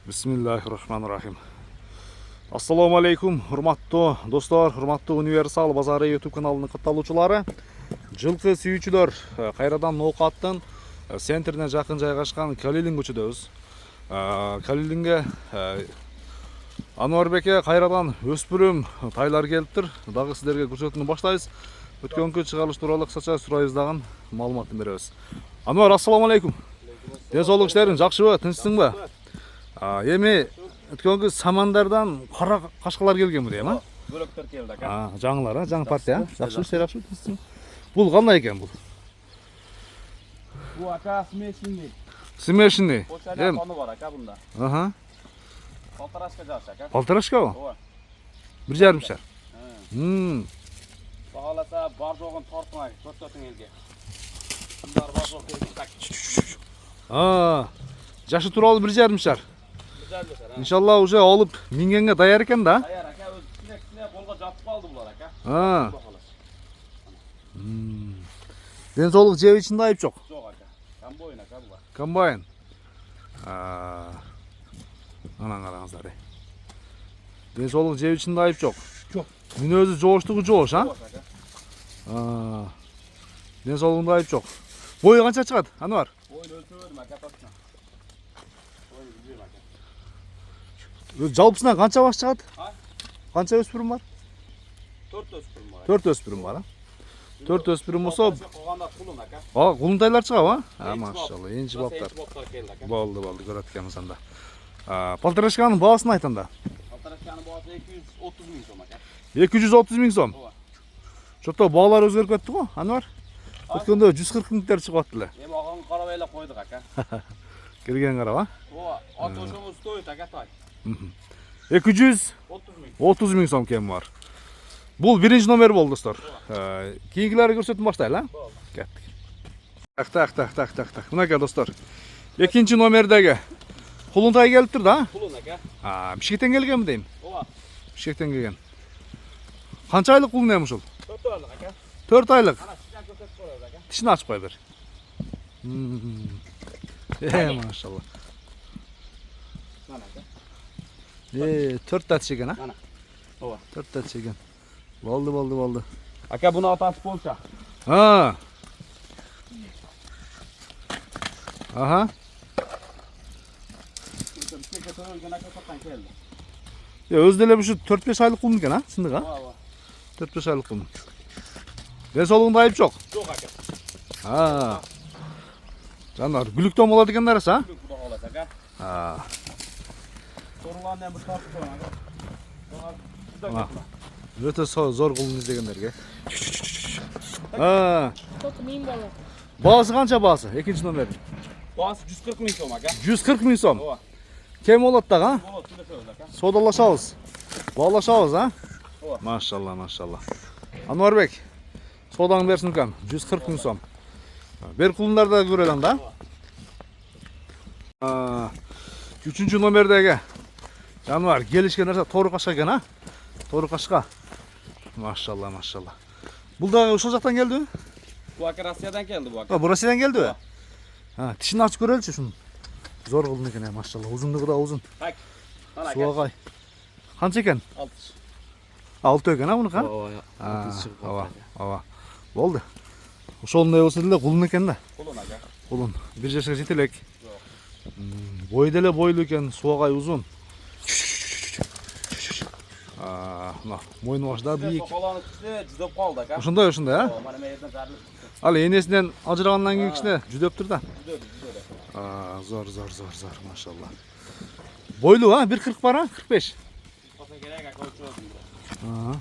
Bismillahirrahmanirrahim. Assalamu alaikum, hurmatlı dostlar, hurmatlı Universal Bazары YouTube kanalының катталуучулары. Жылкы сүйүүчүлөр, кайрадан Ноокаттын центрине жакын жайгашкан Калилин көчөдөбүз. Калилинге Ануарбеке кайрадан өспүрүм тайлар келиптир. Дагы сиздерге көрсөтүүнү баштайбыз. Өткөнкү чыгарылыш тууралуу кысача сурайбыз дагы маалыматын беребиз. Ануар, ассаламу алейкум. Ден соолук иштериң жакшыбы, тынчсыңбы? Эми өткөнгү самандардан кара кашкалар келген бу дейм, Бөлөктөр келди ака. Жаңылар, жаңы партия. Жакшы. Бул кандай экен бул? Бу ака смешинный. Смешинный. Эм. Тону бар ака бунда. Полторашка жаш ака. Полторашкабы? Ооба. 1,5 шар. Багаласа бар жогун тортуңа көрсөтүң элге. Bunlar бар жок келди так. Жашы тууралуу 1,5 шар. Иншалла уже алып мингенге даяр экен да. Даяр ака, өз кичине колго жатып калды булар ака. Ден соолук жеп ичинде айып жок. Жок ака. Комбайн ака булар. Комбайн. Анан караңыздар. Ден соолук жеп ичинде айып жок. Жок. Мүнөзү жооштугу жоош, Жок ака. Ден соолугунда айып жок. Бою канча чыгат, Ануар? Ойын өлчөбөдүм ака точно. Ойын билбейм ака. Жалпысынан канча баш чыгат? Канча өспүрүм бар? 4 өспүрүм бар. 4 өспүрүм бар, 4 өспүрүм болсо, Калганда кулун ака. кулунтайлар чыгабы? Машалла, энчи баптар. Баптар келди ака. Болду, көрөт экенбиз анда. Полторашканын баасын айт анда. Полторашканын баасы 230 миң сом ака. 230 миң сом. Ооба. Чото баалар өзгөрүп кетти го, Ануар. Өткөндө 140 миңдер чыгып аттыр эле. Эми ага карап эле койдук ака. Кирген карап, Ооба, атошоңуз стоит ака тай. 230 миң сом кем бар. Бул биринчи номер болду, достор. Кийинкилерди көрсөтүп баштайлы, Кеттик. Так. Мынакей, достор. Экинчи номердеги кулунтай келиптир да? Кулун ака. Бишкектен келгенби дейм? Ооба. Бишкектен келген. Канча айлык кулун эми ушул? 4 айлык ака. 4 айлык. Ана сизден көрсөтүп коебуз ака. Тишин ачып кой бер. Машалла. Мана ака. 4 та чеген, Мана. Ооба. 4 та чеген. Болду. Ака буну атасы Польша. Аха. Бишкекке төрөлгөн ака саттан келди. Өзү деле ушу 4-5 айлык кулун экен, чындык, Ооба. 4-5 айлык кулун. Ден соолугунда айып жок. Жок ака. Жанар, күлүктөн болот экен дарасы, Күлүк куда калат ака. Соруңан эми тартып коюң ака. Өтө зор кулун издегендерге. Сколько миң болот? Баасы канча баасы? Экинчи номер. Баасы 140 миң сом ака. 140 миң сом. Ооба. Кем болот дагы, Болот сүйлөшөбүз ака. Содалашабыз. Баалашабыз, Ооба. Машалла. Ануарбек, содаңы берсин укам, 140 миң сом. Бер кулундарды көрөлү анда. Үчүнчү номердеги жаныбар келишкен нерсе тору кашка экен, Тору кашка. Машалла. Бул дагы ушул жактан келдиби? Бу ака Россиядан келди бу ака. Бу Россиядан келдиби? Тишин ачып көрөлүчү ушун. Зор кулун экен, машалла. Узундугу да узун. Так. Мана ака. Суагай. Канча экен? 6. 6 экен, мунука? Ооба. Болду. Ошондой болсо деле кулун экен да. Кулун ака. Кулун 1 жашка жете элек. Бой деле бойлуу экен, суагай узун. Мына мойну башы да бийик. Соколаны кичине жүдөп калды ака. Ошондой, Мана мээден жарылып кетти. Ал энесинен ажырагандан кийин кичине жүдөптүр да. Жүдөдү. Зор, машалла. Бойлуу, 1.40 бар, 45. Каса керек ака өлчөбүз.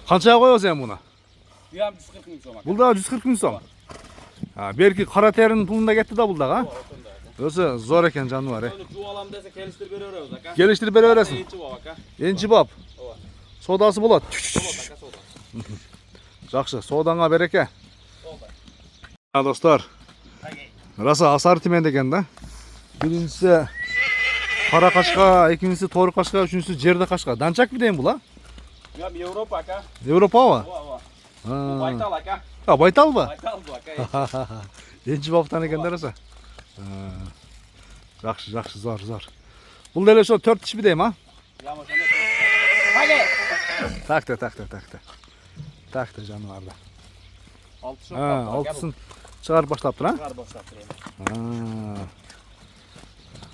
Канчага коебуз эми муну? Буям 140 миң сом ака. Бул да 140 миң сом. Берки кара теринин пулунда кетти да бул дагы. Өзү зор экен жаныбар. Аны жуп алам десе келиштирип бере беребиз ака. Келиштирип бере бересиң. Энчи боб ака. Энчи бап. Ооба. Содасы болот. Болот ака сода. Жакшы, содаңа береке. Болду. Достор, раса ассортимент экен да. Биринчиси кара кашка, экинчиси тору кашка, үчүнчүсү жерде кашка. Данчакпы дейм бул, Буям Европа ака. Европабы? Ооба. Бу Байтал ака. Байталбы? Байтал бу ака. Энчи баптан экен да раса. Жакшы, зор. Бул деле ошо 4 тиш дейм, а? Яма ошондой. Хаге. Так, жаныбарда. 6 шок. Алтысын чыгарып баштаптыр, а? Чыгар баштаптыр.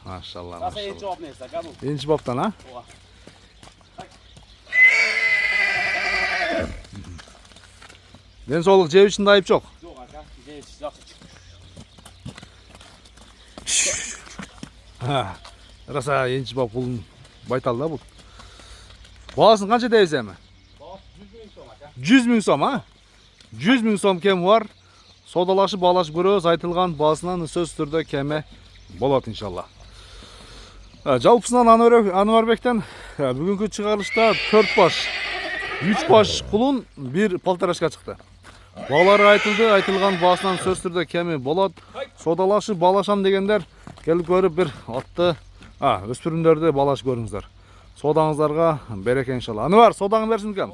Машалла. Аса эч жооп нерсе, ага бул. Энчи боптан, а? Ооба. Ден соолук жеп ичинде айып жок. Жок, ака. Жеп жакшы. Раса энчи боп бул байтал да бул. Баасын канча дейбиз эми? Баасы 100 000 сом, ака. 100 000 сом, а? 100 000 сом кеми бар. Содалашып баалашып көрөбүз, айтылган баасынан сөзсүз түрдө кеме болот иншалла. Жалпысынан Ануарбектен бүгүнкү чыгарылышта 4 баш, 3 баш кулун, 1 полторашка чыкты. Баалары айтылды, айтылган баасынан сөзсүз түрдө кеми болот. Содалашып баалашам дегендер келип көрүп бир атты, өспүрүмдөрдү баалашып көрүңүздөр. Содаңыздарга береке иншалла. Ануар, содаңы берсин кем.